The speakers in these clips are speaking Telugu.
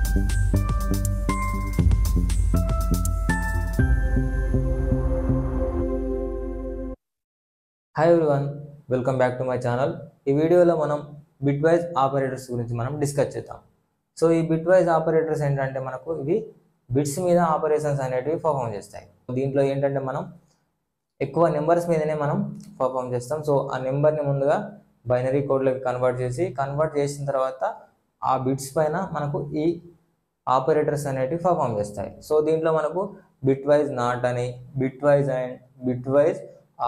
Hi everyone, welcome back to my channel. ఈ వీడియోలో మనం బిట్వైజ్ ఆపరేటర్స్ గురించి మనం డిస్కస్ చేద్దాం. సో ఈ బిట్వైజ్ ఆపరేటర్స్ ఏంటంటే మనకు ఇవి బిట్స్ మీద ఆపరేషన్స్ అనేటివి పర్ఫామ్ చేస్తాయి. దీంట్లో ఏంటంటే మనం ఎక్కువ నెంబర్స్ మీదనే మనం పర్ఫామ్ చేస్తాం. సో ఆ నెంబర్ని ముందుగా బైనరీ కోడ్లోకి కన్వర్ట్ చేసిన తర్వాత ఆ బిట్స్ పైన మనకు ఈ ఆపరేటర్స్ అనేటివి పర్ఫామ్ చేస్తాయి. సో దీంట్లో మనకు బిట్వైజ్ నాట్ అని, bitwise and, bitwise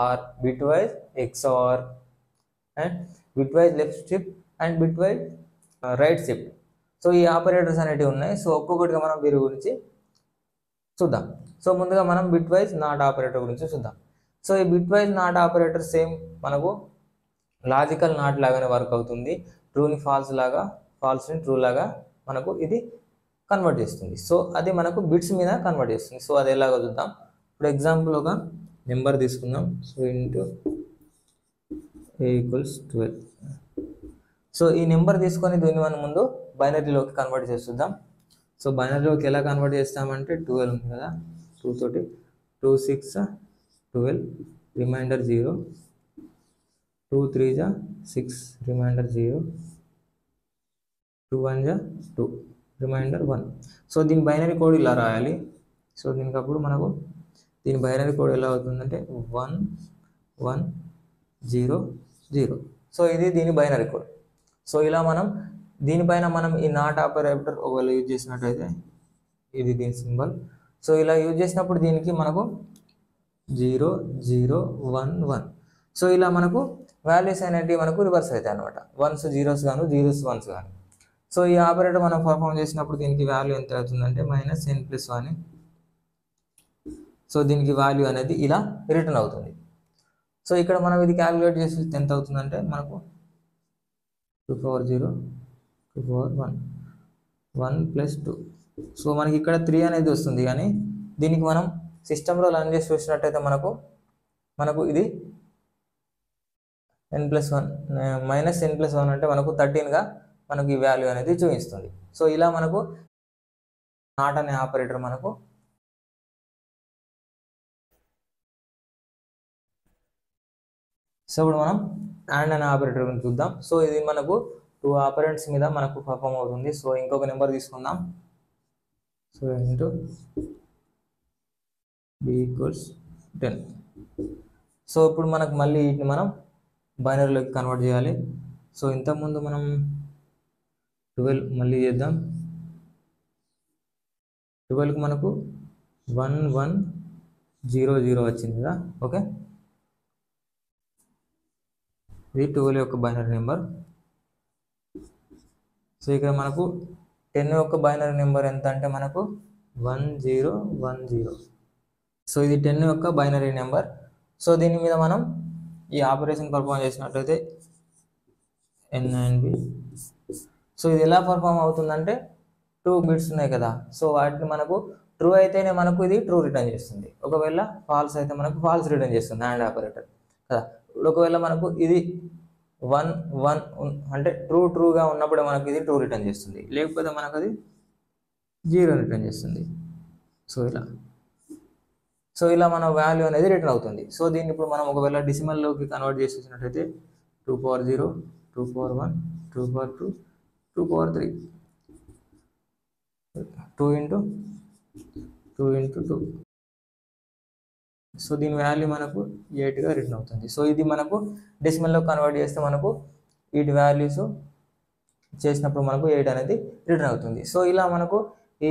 or, bitwise XOR and bitwise left shift and bitwise right shift. So ఈ ఆపరేటర్స్ అనేటివి ఉన్నాయి. సో ఒక్కొక్కటిగా మనం వీరి గురించి చూద్దాం. సో ముందుగా మనం బిట్వైజ్ నాట్ ఆపరేటర్ గురించి చూద్దాం. సో ఈ బిట్వైజ్ నాట్ ఆపరేటర్ సేమ్ మనకు లాజికల్ నాట్ లాగానే వర్క్ అవుతుంది. ట్రూని ఫాల్స్ లాగా, ఫాల్స్ని ట్రూ లాగా మనకు ఇది కన్వర్ట్ చేస్తుంది. సో అది మనకు బిట్స్ మీద కన్వర్ట్ చేస్తుంది. సో అది ఎలాగో చూద్దాం. ఇప్పుడు ఎగ్జాంపుల్ ఒక నెంబర్ తీసుకుందాం. So into a = 12. సో ఈ నెంబర్ తీసుకొని దీన్ని మనం ముందు బైనరీలోకి కన్వర్ట్ చేస్తుందాం. సో బైనరీలోకి ఎలా కన్వర్ట్ చేస్తామంటే 12 ఉంది కదా, 2 తోటి 2 6 12 రిమైండర్ 0, 2 3 6 రిమైండర్ 0, 2 1 2 రిమైండర్ 1. సో దీని బైనరీ కోడ్ ఇలా రాయాలి. సో దీనికి అప్పుడు మనకు దీని బైనరీ కోడ్ ఎలా అవుతుందంటే 1 1 0 0. సో ఇది దీని బైనరీ కోడ్. సో ఇలా మనం దీనిపైన మనం ఈ నాట్ ఆపరేటర్ ఒకవేళ యూజ్ చేసినట్టయితే ఇది దీని సింబల్. సో ఇలా యూజ్ చేసినప్పుడు దీనికి మనకు 0 0 1 1. సో ఇలా మనకు వాల్యూస్ అనేటివి మనకు రివర్స్ అవుతాయి అనమాట. 1s 0s గాను, 0s 1s గాను. సో ఈ ఆపరేటర్ మనం పర్ఫామ్ చేసినప్పుడు దీనికి వాల్యూ ఎంత అవుతుందంటే -n+1. సో దీనికి వాల్యూ అనేది ఇలా రిటర్న్ అవుతుంది. సో ఇక్కడ మనం ఇది క్యాలిక్యులేట్ చేసి ఎంత అవుతుందంటే మనకు 2 power 0 2 power 1 1 + 2. సో మనకి ఇక్కడ 3 అనేది వస్తుంది. కానీ దీనికి మనం సిస్టంలో రన్ చేసి చూసినట్టయితే మనకు ఇది n+1 -n+1 అంటే మనకు 13గా మనకు ఈ వాల్యూ అనేది చూపిస్తుంది. సో ఇలా మనకు నాట్ అనే ఆపరేటర్ మనకు సో ఇప్పుడు మనం అండ్ అనే ఆపరేటర్ గురించి చూద్దాం. సో ఇది మనకు 2 ఆపరెంట్స్ మీద మనకు పర్ఫామ్ అవుతుంది. సో ఇంకొక నెంబర్ తీసుకుందాం. So into b = 10. సో ఇప్పుడు మనకు మళ్ళీ వీటిని మనం బైనరీలోకి కన్వర్ట్ చేయాలి. సో ఇంతకుముందు మనం 12 మళ్ళీ చేద్దాం. 12కి మనకు 1 1 0 0 వచ్చింది కదా. ఓకే, ఇది 12 యొక్క బైనరీ నెంబర్. సో ఇక్కడ మనకు 10 యొక్క బైనరీ నెంబర్ ఎంత అంటే మనకు 1 0 1 0. సో ఇది 10 యొక్క బైనరీ నెంబర్. సో దీని మీద మనం ఈ ఆపరేషన్ పర్ఫామ్ చేసినట్లయితే n and b. సో ఇది ఎలా పర్ఫామ్ అవుతుందంటే 2 బిట్స్ ఉన్నాయి కదా. సో వాటిని మనకు ట్రూ అయితేనే మనకు ఇది ట్రూ రిటర్న్ చేస్తుంది. ఒకవేళ ఫాల్స్ అయితే మనకు ఫాల్స్ రిటర్న్ చేస్తుంది అండ్ ఆపరేటర్ కదా. ఒకవేళ మనకు ఇది 1 1 అంటే ట్రూగా ఉన్నప్పుడు మనకు ఇది ట్రూ రిటర్న్ చేస్తుంది, లేకపోతే మనకు అది 0 రిటర్న్ చేస్తుంది. సో ఇలా మన వాల్యూ అనేది రిటర్న్ అవుతుంది. సో దీన్ని ఇప్పుడు మనం ఒకవేళ డెసిమల్లోకి convert చేసేసినట్టయితే 2 power 0 2 power 1 2 power 2 2 power 3 2 into 2. So దీని వాల్యూ మనకు 8గా రిటర్న్ అవుతుంది. సో ఇది మనకు డెసిమల్లో కన్వర్ట్ చేస్తే మనకు వీటి వాల్యూస్ చేసినప్పుడు మనకు 8 అనేది రిటర్న్ అవుతుంది. సో ఇలా మనకు ఈ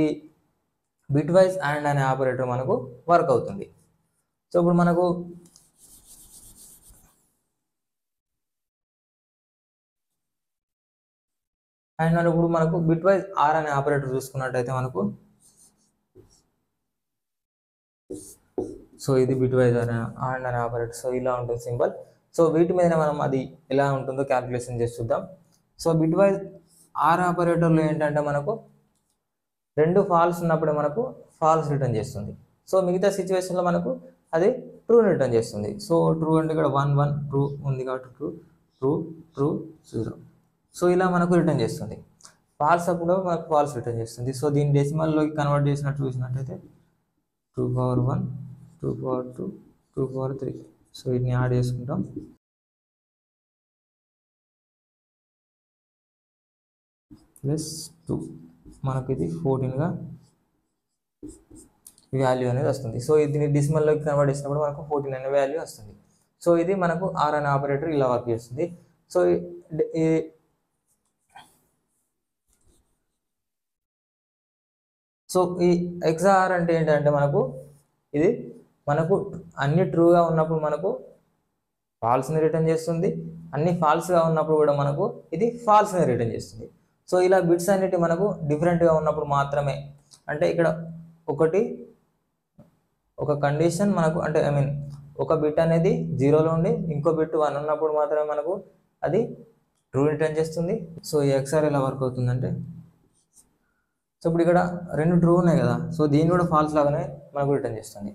బిట్వైజ్ అండ్ అనే ఆపరేటర్ మనకు వర్క్ అవుతుంది. సో ఇప్పుడు మనకు అండ్ ఇప్పుడు మనకు బిట్వైజ్ ఆర్ అనే ఆపరేటర్ చూసుకున్నట్టయితే మనకు సో ఇది బిట్వైజ్ అండ్ అనే ఆపరేటర్. సో ఇలా ఉంటుంది సింబల్. సో వీటి మీదనే మనం అది ఎలా ఉంటుందో క్యాల్కులేషన్ చేసి చూద్దాం. సో బిట్వైజ్ ఆర్ ఆపరేటర్లో ఏంటంటే మనకు 2 ఫాల్స్ ఉన్నప్పుడు మనకు ఫాల్స్ రిటర్న్ చేస్తుంది. సో మిగతా సిచ్యువేషన్లో మనకు అది ట్రూ రిటర్న్ చేస్తుంది. సో ట్రూ అంటే ఇక్కడ 1 1 ట్రూ ఉంది కాబట్టి ట్రూ 0. సో ఇలా మనకు రిటర్న్ చేస్తుంది. ఫాల్స్ అప్పుడు మనకు ఫాల్స్ రిటర్న్ చేస్తుంది. సో దీన్ని డెసిమల్లోకి కన్వర్ట్ చేసినట్టు చూసినట్టయితే 2^1 2^2 2^3. సో వీటిని యాడ్ చేసుకుంటాం. +2 మనకు ఇది 14గా వాల్యూ అనేది వస్తుంది. సో దీన్ని డెసిమల్లోకి కన్వర్ట్ చేసినప్పుడు మనకు 14 అనే వాల్యూ వస్తుంది. సో ఇది మనకు ఆర్ అనే ఆపరేటర్ ఇలా వర్క్ చేస్తుంది. సో ఈ ఎక్స్ఆర్ అంటే ఏంటంటే ఇది మనకు అన్ని ట్రూగా ఉన్నప్పుడు మనకు ఫాల్స్ని రిటర్న్ చేస్తుంది, అన్ని ఫాల్స్గా ఉన్నప్పుడు కూడా మనకు ఇది ఫాల్స్ని రిటర్న్ చేస్తుంది. సో ఇలా బిట్స్ అన్నిటి మనకు డిఫరెంట్గా ఉన్నప్పుడు మాత్రమే, అంటే ఇక్కడ ఒక కండిషన్ మనకు అంటే ఒక బిట్ అనేది 0లో ఉండి ఇంకో బిట్ 1 ఉన్నప్పుడు మాత్రమే మనకు అది ట్రూ రిటర్న్ చేస్తుంది. సో ఈ ఎక్స్ఆర్ ఎలా వర్క్ అవుతుందంటే, సో ఇప్పుడు ఇక్కడ 2 ట్రూ ఉన్నాయి కదా, సో దీన్ని కూడా ఫాల్స్ లాగానే మనకు రిటర్న్ చేస్తుంది.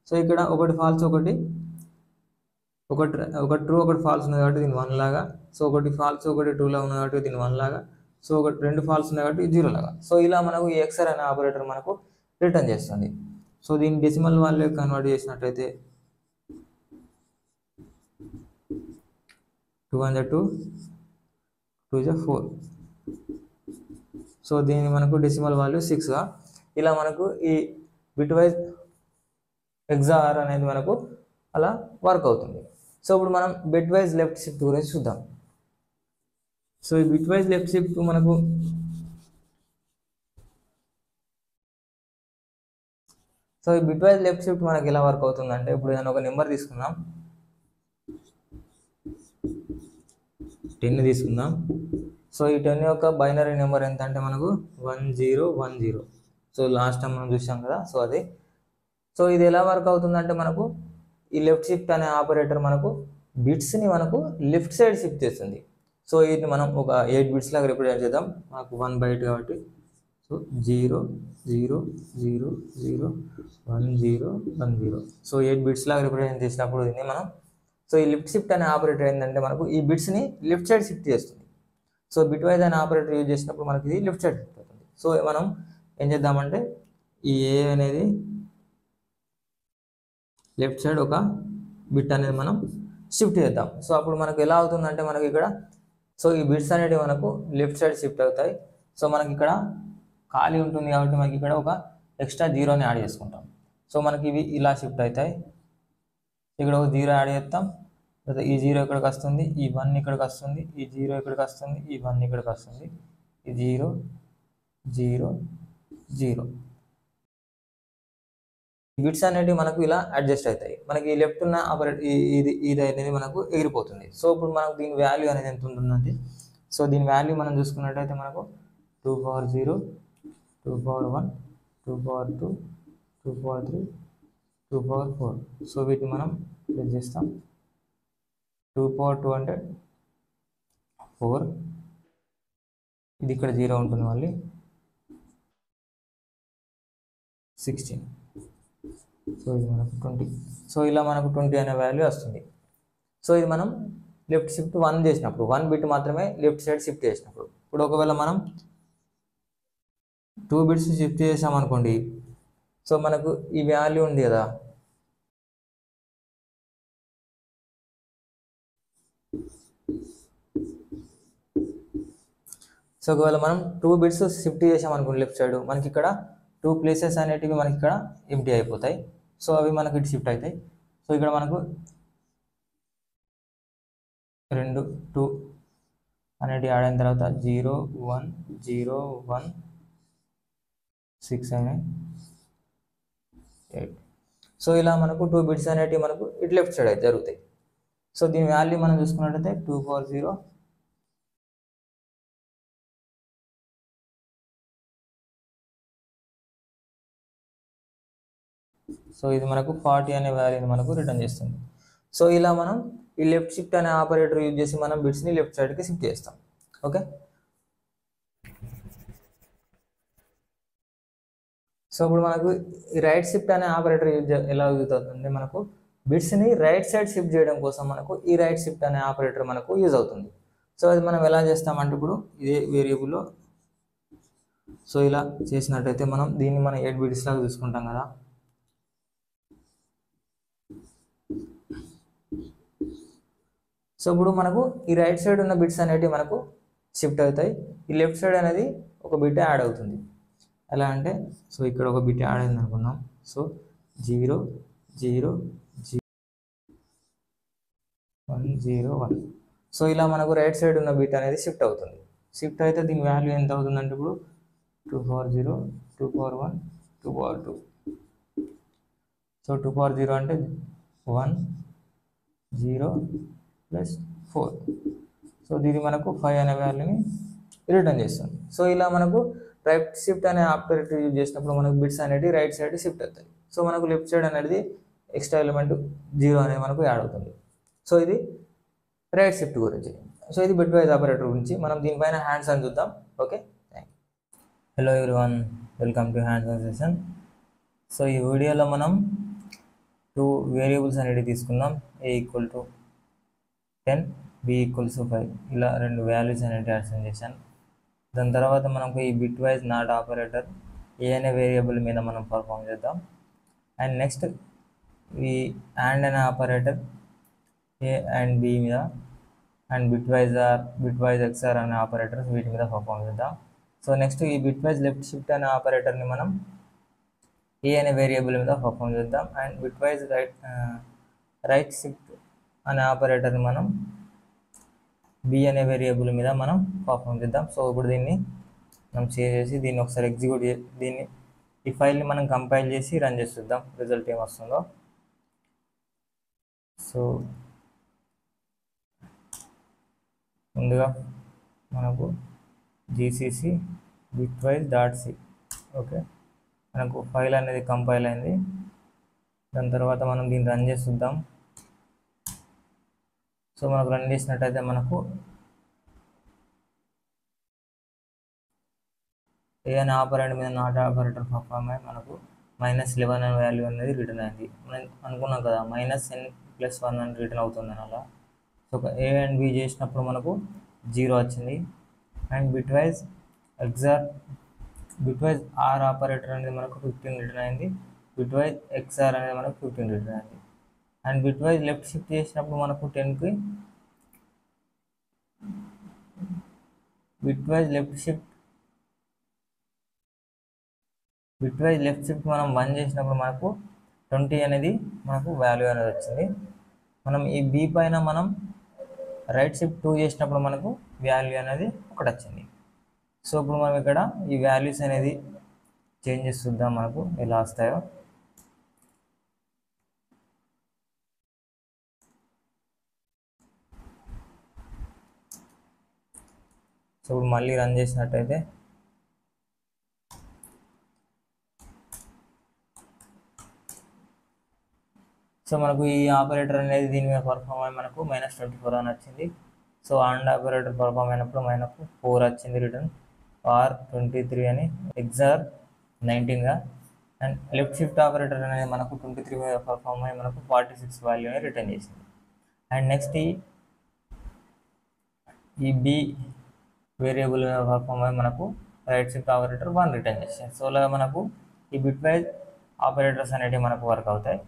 సో ఇక్కడ ఒకటి ఫాల్స్ ఒక ట్రూ ఒకటి ఫాల్స్ ఉంది కాబట్టి దీని 1 లాగా, సో ఒకటి ఫాల్స్ ఒకటి ట్రూలా ఉంది కాబట్టి దీని 1 లాగా, సో ఒకటి 2 ఫాల్స్ ఉన్నాయి కాబట్టి 0 లాగా. సో ఇలా మనకు ఈ ఎక్స్ఆర్ అనే ఆపరేటర్ మనకు రిటర్న్ చేస్తుంది. సో దీన్ని డెసిమల్ వాల్యూ కన్వర్ట్ చేసినట్టయితే 2 1 2 2 4. సో దీన్ని మనకు డెసిమల్ వాల్యూ 6గా ఇలా మనకు ఈ బిట్ వైజ్ ఎక్స్ఆర్ అనేది మనకు అలా వర్క్ అవుతుంది. సో ఇప్పుడు మనం బిట్ వైజ్ లెఫ్ట్ షిఫ్ట్ గురించి చూద్దాం. సో ఈ బిట్ వైజ్ లెఫ్ట్ షిఫ్ట్ మనకు ఎలా వర్క్ అవుతుందంటే, ఇప్పుడు నేను ఒక నెంబర్ తీసుకుందాం, 10 తీసుకుందాం. సో ఈ 10 యొక్క బైనరీ నెంబర్ ఎంత అంటే మనకు 1010. సో లాస్ట్ టైం మనం చూసాం కదా, సో అది. సో ఇది ఎలా వర్క్ అవుతుందంటే మనకు ఈ లెఫ్ట్ షిఫ్ట్ అనే ఆపరేటర్ మనకు బిట్స్ని మనకు లెఫ్ట్ సైడ్ షిఫ్ట్ చేస్తుంది. సో వీటిని మనం ఒక 8 బిట్స్ లాగా రిప్రజెంట్ చేద్దాం. మనకు 1 బైట్ కాబట్టి సో 0 0 0 0 1 0 1 0. సో 8 బిట్స్ లాగా రిప్రజెంట్ చేసినప్పుడు దీన్ని మనం, సో ఈ లెఫ్ట్ షిఫ్ట్ అనే ఆపరేటర్ ఏంటంటే మనకు ఈ బిట్స్ని లెఫ్ట్ సైడ్ షిఫ్ట్ చేస్తుంది. సో బిట్ వైజ్ అనే ఆపరేటర్ యూజ్ చేసినప్పుడు మనకి ఇది లెఫ్ట్ సైడ్ షిఫ్ట్ అవుతుంది. సో మనం ఏం చేద్దామంటే ఈ ఏ అనేది లెఫ్ట్ సైడ్ ఒక బిట్ అనేది మనం షిఫ్ట్ చేద్దాం. సో అప్పుడు మనకు ఎలా అవుతుందంటే మనకి ఇక్కడ, సో ఈ బిట్స్ అనేవి మనకు లెఫ్ట్ సైడ్ షిఫ్ట్ అవుతాయి. సో మనకి ఇక్కడ ఖాళీ ఉంటుంది కాబట్టి మనకి ఇక్కడ ఒక ఎక్స్ట్రా 0ని యాడ్ చేసుకుంటాం. సో మనకి ఇవి ఇలా షిఫ్ట్ అవుతాయి. ఇక్కడ ఒక 0 యాడ్ చేస్తాం, తర్వాత ఈ 0 ఇక్కడికి వస్తుంది, ఈ 1 ఇక్కడికి వస్తుంది, ఈ 0 ఇక్కడికి వస్తుంది, ఈ 1 ఇక్కడికి వస్తుంది, ఈ 0 0 0. బిట్స్ అనేవి మనకు ఇలా అడ్జస్ట్ అవుతాయి. మనకి లెఫ్ట్ ఉన్న ఆపరేటర్ ఇది అనేది మనకు ఎగిరిపోతుంది. సో ఇప్పుడు మనకు దీని వాల్యూ అనేది ఎంత ఉంటుందంటే, సో దీని వాల్యూ మనం చూసుకున్నట్టయితే మనకు 2^0 2^1 2^2 2^3 2^4. సో వీటిని మనం ప్లేస్ చేస్తాం. 2^2 అంటే 4, ఇది ఇక్కడ 0 ఉంటుంది, మళ్ళీ 16. సో ఇది మనకు 20. సో ఇలా మనకు 20 అనే వాల్యూ వస్తుంది. సో ఇది మనం లెఫ్ట్ షిఫ్ట్ 1 చేసినప్పుడు, 1 బిట్ మాత్రమే లెఫ్ట్ సైడ్ షిఫ్ట్ చేసినప్పుడు. ఇప్పుడు ఒకవేళ మనం 2 బిట్స్ షిఫ్ట్ చేసామనుకోండి, సో మనకు ఈ వాల్యూ ఉంది కదా, సో ఒకవేళ మనం 2 బిట్స్ షిఫ్ట్ చేసామనుకోండి లెఫ్ట్ సైడ్, మనకి ఇక్కడ 2 ప్లేసెస్ అనేటివి మనకి ఇక్కడ ఎంప్టీ అయిపోతాయి. సో అవి మనకి ఇటు షిఫ్ట్ అవుతాయి. సో ఇక్కడ మనకు 2 2 అనేటివి యాడ్ అయిన తర్వాత 0 1 0 1 6 అయినాయి 8. సో ఇలా మనకు 2 బిట్స్ అనేటివి మనకు ఇటు లెఫ్ట్ సైడ్ అయితే జరుగుతాయి. సో దీని వాల్యూ మనం చూసుకున్నట్టయితే 2^0. సో ఇది మనకు 40 అనే వాల్యూని మనకు రిటర్న్ చేస్తుంది. సో ఇలా మనం ఈ లెఫ్ట్ షిఫ్ట్ అనే ఆపరేటర్ యూజ్ చేసి మనం బిట్స్ని లెఫ్ట్ సైడ్కి షిఫ్ట్ చేస్తాం. ఓకే, సో ఇప్పుడు మనకు ఈ రైట్ షిఫ్ట్ అనే ఆపరేటర్ ఎలా యూజ్ అవుతుంది, మనకు బిట్స్ని రైట్ సైడ్ షిఫ్ట్ చేయడం కోసం మనకు ఈ రైట్ షిఫ్ట్ అనే ఆపరేటర్ మనకు యూజ్ అవుతుంది. సో అది మనం ఎలా చేస్తామంటే, ఇప్పుడు ఇదే వేరియబుల్లో సో ఇలా చేసినట్టయితే మనం దీన్ని మనం 8 బిట్స్ లాగా చూసుకుంటాం కదా. సో ఇప్పుడు మనకు ఈ రైట్ సైడ్ ఉన్న బిట్స్ అనేవి మనకు షిఫ్ట్ అవుతాయి. ఈ లెఫ్ట్ సైడ్ అనేది ఒక బిట్ యాడ్ అవుతుంది. ఎలా అంటే సో ఇక్కడ ఒక బిట్ యాడ్ అయింది అనుకుందాం. సో 0 0 1 0 1. సో ఇలా మనకు రైట్ సైడ్ ఉన్న బిట్ అనేది షిఫ్ట్ అవుతుంది. షిఫ్ట్ అయితే దీని వాల్యూ ఎంత అవుతుందంటే ఇప్పుడు 2 power 0 2 power 1 2 power 2. So 2 power 0 అంటే 1 0 ప్లస్ 4. సో దీన్ని మనకు 5 అనే వాల్యూని రిటర్న్ చేస్తుంది. సో ఇలా మనకు రైట్ షిఫ్ట్ అనే ఆపరేటర్ యూజ్ చేసినప్పుడు మనకు బిట్స్ అనేది రైట్ సైడ్ షిఫ్ట్ అవుతాయి. సో మనకు లెఫ్ట్ సైడ్ అనేది ఎక్స్ట్రా ఎలిమెంట్ 0 అనేది మనకు యాడ్ అవుతుంది. సో ఇది రైట్ షిఫ్ట్ గురించి. సో ఇది బిట్ వైజ్ ఆపరేటర్ గురించి. మనం దీనిపైన హ్యాండ్స్ అని చూద్దాం. Okay, thank you. Hello everyone, welcome to hands on session. So ఈ వీడియోలో మనం 2 వేరియబుల్స్ అనేవి తీసుకుందాం. a equal to 10 b equals 5 ఇలా 2 వాల్యూస్ అనేవి అసైన్ చేశాను. దాని తర్వాత మనకు ఈ బిట్ వైజ్ నాట్ ఆపరేటర్ ఏ అనే వేరియబుల్ మీద మనం పర్ఫామ్ చేద్దాం. అండ్ నెక్స్ట్ ఈ అండ్ అనే ఆపరేటర్ ఏ అండ్ బి మీద, అండ్ బిట్ వైజ్ ఎక్స్ఆర్ అనే ఆపరేటర్స్ వీటి మీద పర్ఫామ్ చేద్దాం. సో నెక్స్ట్ ఈ బిట్ వైజ్ లెఫ్ట్ షిఫ్ట్ అనే ఆపరేటర్ని మనం ఏ అనే వేరియబుల్ మీద పర్ఫామ్ చేద్దాం. And bit wise right shift అనే ఆపరేటర్ని మనం బి అనే వేరియబుల్ మీద మనం పర్ఫామ్ చేద్దాం. సో ఇప్పుడు దీన్ని మనం సేవ్ చేసి దీన్ని ఒకసారి ఎగ్జిక్యూట్ దీన్ని ఈ ఫైల్ని మనం కంపైల్ చేసి రన్ చేసి చూద్దాం రిజల్ట్ ఏమొస్తుందో. సో ముందుగా మనకు gcc bitwise.c. ఓకే, మనకు ఫైల్ అనేది కంపైల్ అయింది. దాని తర్వాత మనం దీన్ని రన్ చేసి చూద్దాం. సో మనకు రన్ చేసినట్టయితే మనకు ఏ అనే ఆపరేటర్ మీద నాట్ ఆపరేటర్ పర్ఫామ్ అయ్యి మనకు -11 అనే వాల్యూ అనేది రిటర్న్ అయింది. మనం అనుకున్నాం కదా -n+1 అని రిటర్న్ అవుతుందని. అలా సో ఏ అండ్ బి చేసినప్పుడు మనకు 0 వచ్చింది. And bitwise or operator అనేది మనకు 15 రిటర్న్ అయింది. బిట్ వైజ్ ఎక్స్ఆర్ అనేది మనకు 15 రిటర్న్ అయింది. And bit wise left shift చేసినప్పుడు మనకు 10కి బిట్ వైజ్ లెఫ్ట్ షిఫ్ట్ మనం 1 చేసినప్పుడు మనకు 20 అనేది మనకు వాల్యూ అనేది వచ్చింది. మనం ఈ బి పైన మనం రైట్ షిఫ్ట్ 2 చేసినప్పుడు మనకు వాల్యూ అనేది 1 వచ్చింది. సో ఇప్పుడు మనం ఇక్కడ ఈ వాల్యూస్ అనేది చేంజ్ చేసి చూద్దాం మనకు ఎలా వస్తాయో. సో ఇప్పుడు మళ్ళీ రన్ చేసినట్టయితే సో మనకు ఈ ఆపరేటర్ అనేది దీని మీద పర్ఫామ్ అయ్యి మనకు -24 అని వచ్చింది. సో అండ్ ఆపరేటర్ పర్ఫామ్ అయినప్పుడు మనకు 4 వచ్చింది రిటర్న్, ఆర్ 23 అని, ఎక్స్ఆర్ 19గా. అండ్ లెఫ్ట్ షిఫ్ట్ ఆపరేటర్ అనేది మనకు 23 మీద పర్ఫామ్ అయ్యి మనకు 46 వాల్యూని రిటర్న్ చేసింది. అండ్ నెక్స్ట్ ఈ బి వేరియబుల్ మీద పర్ఫామ్ అయ్యి మనకు రైట్ షిఫ్ట్ ఆపరేటర్ 1 రిటర్న్ చేసింది. సో అలా మనకు ఈ బిట్ వైజ్ ఆపరేటర్స్ అనేవి మనకు వర్క్ అవుతాయి.